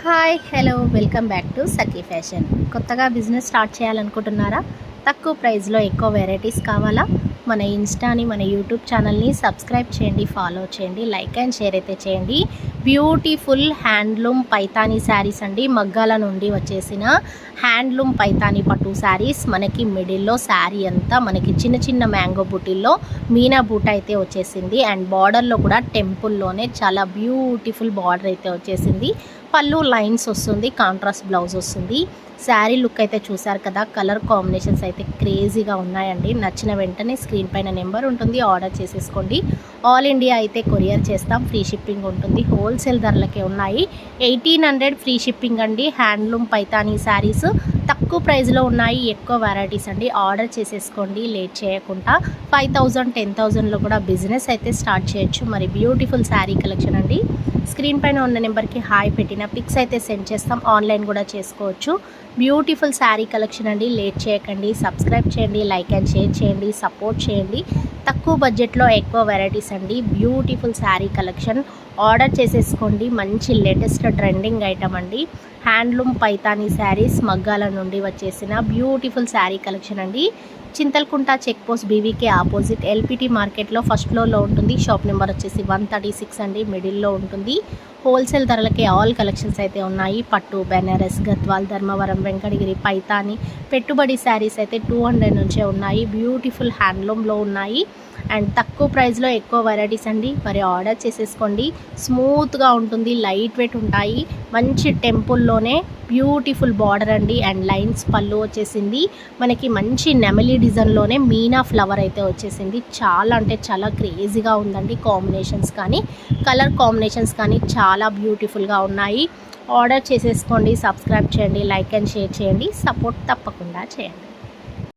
Hi hello welcome back to Sakhi fashion. కొత్తగా business start చేయాలనుకుంటున్నారా? తక్కువ ప్రైస్లో ఎక్కువ వెరైటీస్ కావాలా? మన ఇన్స్టాని, మన యూట్యూబ్ ఛానల్ని సబ్స్క్రైబ్ చేయండి, ఫాలో చేయండి, లైక్ అండ్ షేర్ అయితే చేయండి. బ్యూటిఫుల్ హ్యాండ్లూమ్ పైతానీ శారీస్ అండి. మగ్గాల నుండి వచ్చేసిన హ్యాండ్లూమ్ పైతానీ పట్టు శారీస్. మనకి మిడిల్లో శారీ అంతా మనకి చిన్న చిన్న మ్యాంగో బూటీల్లో మీనా బూట అయితే వచ్చేసింది. అండ్ బార్డర్లో కూడా టెంపుల్లోనే చాలా బ్యూటిఫుల్ బార్డర్ అయితే వచ్చేసింది. పళ్ళు లైన్స్ వస్తుంది, కాంట్రాస్ట్ బ్లౌజ్ వస్తుంది. శారీ లుక్ అయితే చూసారు కదా, కలర్ కాంబినేషన్స్ అయితే క్రేజీగా ఉన్నాయండి. నచ్చిన వెంటనే స్క్రీన్ పైన నెంబర్ ఉంటుంది, ఆర్డర్ చేసేసుకోండి. ఆల్ ఇండియా అయితే కొరియర్ చేస్తాం, ఫ్రీ షిప్పింగ్ ఉంటుంది. హోల్సేల్ ధరలకే ఉన్నాయి. 1800 ఫ్రీ షిప్పింగ్ అండి. హ్యాండ్లూమ్ పైతానీ శారీస్ తక్కువ ప్రైస్లో ఉన్నాయి, ఎక్కువ వెరైటీస్ అండి. ఆర్డర్ చేసేసుకోండి లేట్ చేయకుండా. 5000 10,000లో కూడా బిజినెస్ అయితే స్టార్ట్ చేయొచ్చు. మరి బ్యూటిఫుల్ శారీ కలెక్షన్ అండి. స్క్రీన్ పైన ఉన్న నెంబర్కి హాయ్ పెట్టిన పిక్స్ అయితే సెండ్ చేస్తాం, ఆన్లైన్ కూడా చేసుకోవచ్చు. బ్యూటిఫుల్ శారీ కలెక్షన్ అండి. లేట్ చేయకండి, సబ్స్క్రైబ్ చేయండి, లైక్ అండ్ షేర్ చేయండి, సపోర్ట్ చేయండి. తక్కువ బడ్జెట్లో ఎక్కువ వెరైటీస్ అండి. బ్యూటిఫుల్ శారీ కలెక్షన్ ఆర్డర్ చేసేసుకోండి. మంచి లేటెస్ట్ ట్రెండింగ్ ఐటమ్ అండి. హ్యాండ్లూమ్ పైతానీ శారీస్ మగ్గాల నుండి వచ్చేసిన బ్యూటిఫుల్ శారీ కలెక్షన్ అండి. Chintalkunta check post BVK opposite LPT మార్కెట్లో ఫస్ట్ ఫ్లోర్లో ఉంటుంది. షాప్ నెంబర్ వచ్చేసి 136 అండి, మిడిల్లో ఉంటుంది. హోల్సేల్ ధరలకే ఆల్ కలెక్షన్స్ అయితే ఉన్నాయి. పట్టు, బెనారస్, గద్వాల్, ధర్మవరం, వెంకటగిరి, పైతాని పెట్టుబడి శారీస్ అయితే 200 నుంచే ఉన్నాయి. బ్యూటిఫుల్ హ్యాండ్లూమ్లో ఉన్నాయి అండ్ తక్కువ ప్రైస్లో ఎక్కువ వెరైటీస్ అండి. మరి ఆర్డర్ చేసేసుకోండి. స్మూత్గా ఉంటుంది, లైట్ వెయిట్ ఉంటాయి. మంచి టెంపుల్లోనే బ్యూటిఫుల్ బార్డర్ అండి. అండ్ లైన్స్ పళ్ళు వచ్చేసింది. మనకి మంచి నెమలి డిజైన్లోనే మీనా ఫ్లవర్ అయితే వచ్చేసింది. చాలా అంటే చాలా క్రేజీగా ఉందండి. కాంబినేషన్స్ కానీ కలర్ కాంబినేషన్స్ కానీ చాలా బ్యూటిఫుల్గా ఉన్నాయి. ఆర్డర్ చేసేసుకోండి, సబ్స్క్రైబ్ చేయండి, లైక్ అండ్ షేర్ చేయండి, సపోర్ట్ తప్పకుండా చేయండి.